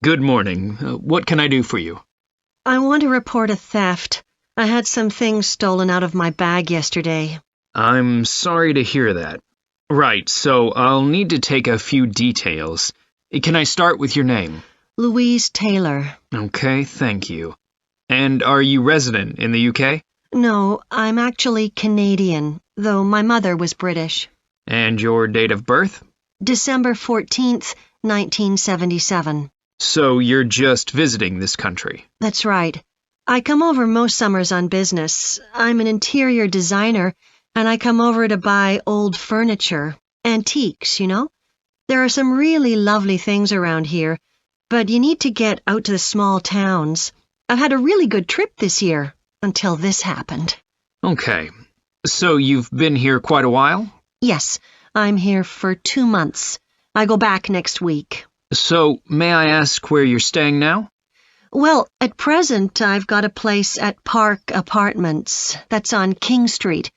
Good morning. What can I do for you? I want to report a theft. I had some things stolen out of my bag yesterday. I'm sorry to hear that. Right, so I'll need to take a few details. Can I start with your name? Louise Taylor. Okay, thank you. And are you resident in the UK? No, I'm actually Canadian, though my mother was British. And your date of birth? December 14th, 1977. So you're just visiting this country? That's right. I come over most summers on business. I'm an interior designer, and I come over to buy old furniture. Antiques, you know? There are some really lovely things around here, but you need to get out to the small towns. I've had a really good trip this year, until this happened. Okay. So you've been here quite a while? Yes, I'm here for 2 months. I go back next week. So, may I ask where you're staying now? Well, at present, I've got a place at Park Apartments. That's on King Street.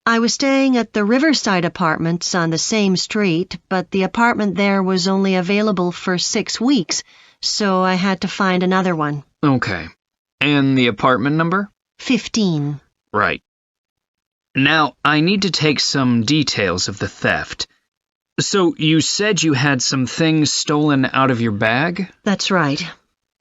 I was staying at the Riverside Apartments on the same street, but the apartment there was only available for 6 weeks, so I had to find another one. Okay. And the apartment number? 15. Right. Now, I need to take some details of the theft. So, you said you had some things stolen out of your bag? That's right.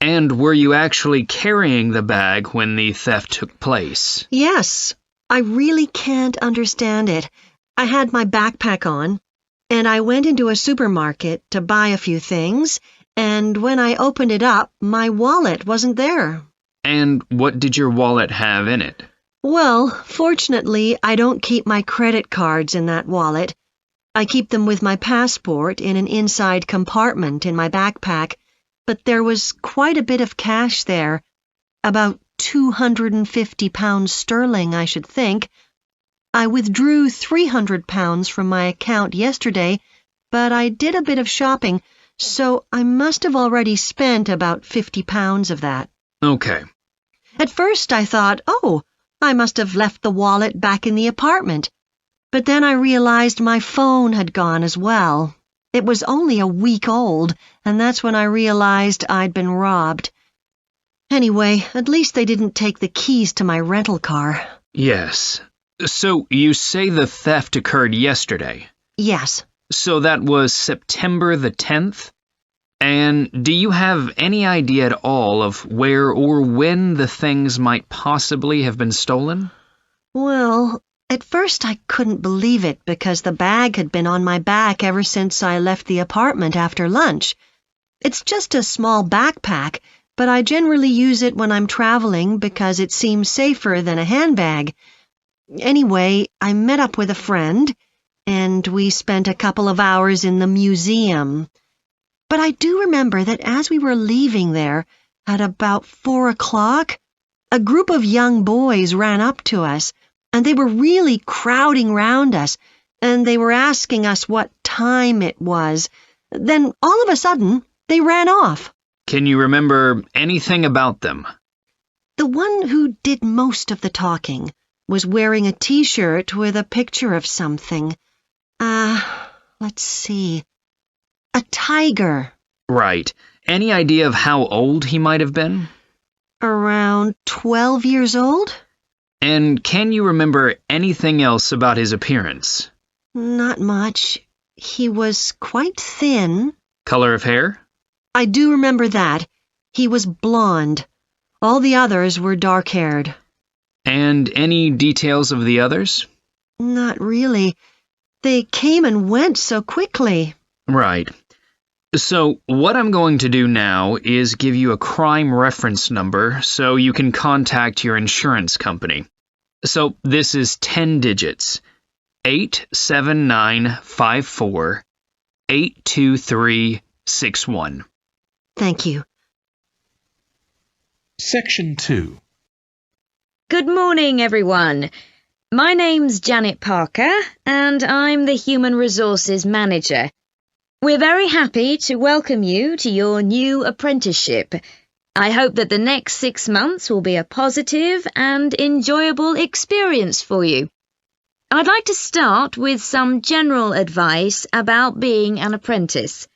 And were you actually carrying the bag when the theft took place? Yes. I really can't understand it. I had my backpack on, and I went into a supermarket to buy a few things, and when I opened it up, my wallet wasn't there. And what did your wallet have in it? Well, fortunately, I don't keep my credit cards in that wallet. I keep them with my passport in an inside compartment in my backpack, but there was quite a bit of cash there, about £250 sterling, I should think. I withdrew £300 from my account yesterday, but I did a bit of shopping, so I must have already spent about £50 of that. Okay. At first I thought, oh, I must have left the wallet back in the apartment. But then I realized my phone had gone as well. It was only a week old, and that's when I realized I'd been robbed. Anyway, at least they didn't take the keys to my rental car. Yes. So, you say the theft occurred yesterday? Yes. So that was September the 10th? And do you have any idea at all of where or when the things might possibly have been stolen? Well, at first I couldn't believe it because the bag had been on my back ever since I left the apartment after lunch. It's just a small backpack, but I generally use it when I'm traveling because it seems safer than a handbag. Anyway, I met up with a friend, and we spent a couple of hours in the museum. But I do remember that as we were leaving there, at about 4 o'clock, a group of young boys ran up to us, and they were really crowding round us, and they were asking us what time it was. Then, all of a sudden, they ran off. Can you remember anything about them? The one who did most of the talking was wearing a T-shirt with a picture of something. Let's see. A tiger. Right. Any idea of how old he might have been? Around 12 years old? And can you remember anything else about his appearance? Not much. He was quite thin. Color of hair? I do remember that. He was blonde. All the others were dark-haired. And any details of the others? Not really. They came and went so quickly. Right. So, what I'm going to do now is give you a crime reference number so you can contact your insurance company. So, this is 10 digits. 87954 82361. Thank you. Section 2. Good morning, everyone. My name's Janet Parker, and I'm the Human Resources Manager. We're very happy to welcome you to your new apprenticeship. I hope that the next 6 months will be a positive and enjoyable experience for you. I'd like to start with some general advice about being an apprentice.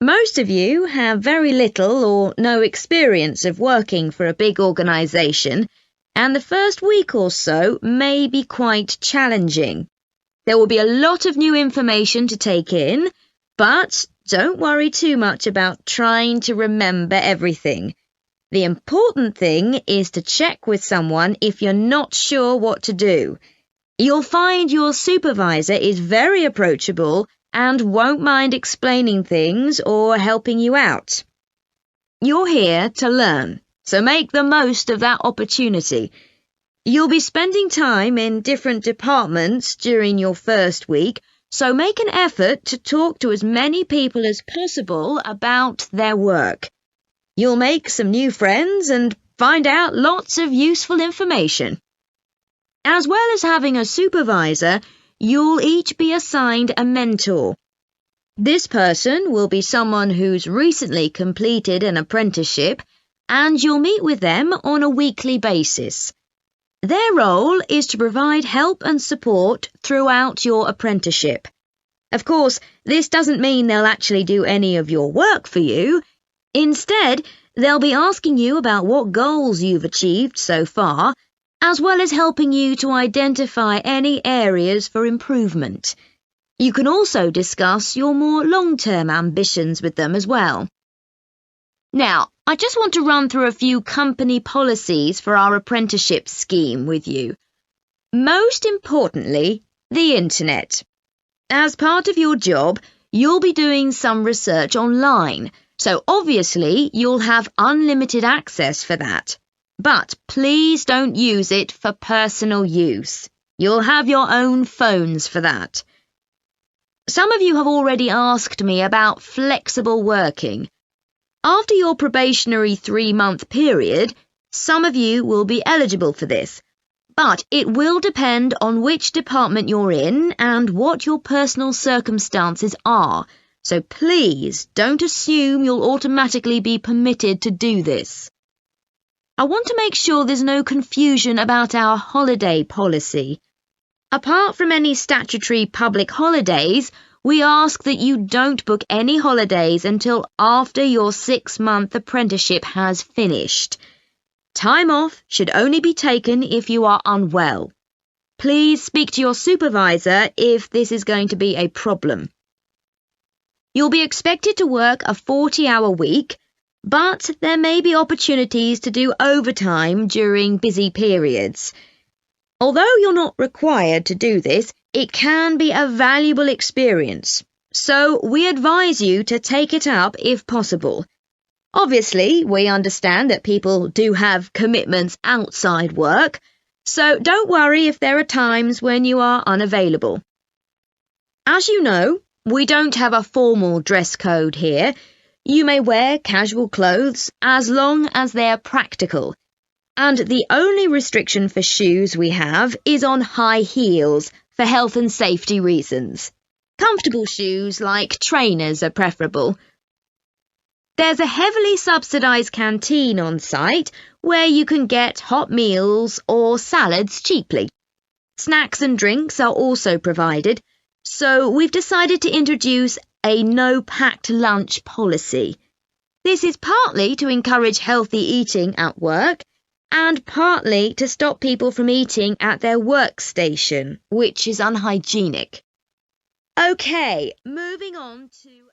Most of you have very little or no experience of working for a big organisation, and the first week or so may be quite challenging. There will be a lot of new information to take in, but don't worry too much about trying to remember everything. The important thing is to check with someone if you're not sure what to do. You'll find your supervisor is very approachable and won't mind explaining things or helping you out. You're here to learn, so make the most of that opportunity. You'll be spending time in different departments during your first week, so make an effort to talk to as many people as possible about their work. You'll make some new friends and find out lots of useful information. As well as having a supervisor, you'll each be assigned a mentor. This person will be someone who's recently completed an apprenticeship, and you'll meet with them on a weekly basis. Their role is to provide help and support throughout your apprenticeship. Of course, this doesn't mean they'll actually do any of your work for you. Instead, they'll be asking you about what goals you've achieved so far, as well as helping you to identify any areas for improvement. You can also discuss your more long-term ambitions with them as well. Now, I just want to run through a few company policies for our apprenticeship scheme with you. Most importantly, the internet. As part of your job, you'll be doing some research online, so obviously you'll have unlimited access for that. But please don't use it for personal use. You'll have your own phones for that. Some of you have already asked me about flexible working. After your probationary 3-month period, some of you will be eligible for this, but it will depend on which department you're in and what your personal circumstances are, so please don't assume you'll automatically be permitted to do this. I want to make sure there's no confusion about our holiday policy. Apart from any statutory public holidays, we ask that you don't book any holidays until after your 6-month apprenticeship has finished. Time off should only be taken if you are unwell. Please speak to your supervisor if this is going to be a problem. You'll be expected to work a 40-hour week, but there may be opportunities to do overtime during busy periods. Although you're not required to do this, it can be a valuable experience, so we advise you to take it up if possible. Obviously, we understand that people do have commitments outside work, so don't worry if there are times when you are unavailable. As you know, we don't have a formal dress code here. You may wear casual clothes as long as they're practical. And the only restriction for shoes we have is on high heels for health and safety reasons. Comfortable shoes like trainers are preferable. There's a heavily subsidised canteen on site where you can get hot meals or salads cheaply. Snacks and drinks are also provided, so we've decided to introduce a no-packed lunch policy. This is partly to encourage healthy eating at work and partly to stop people from eating at their workstation, which is unhygienic. Okay, moving on to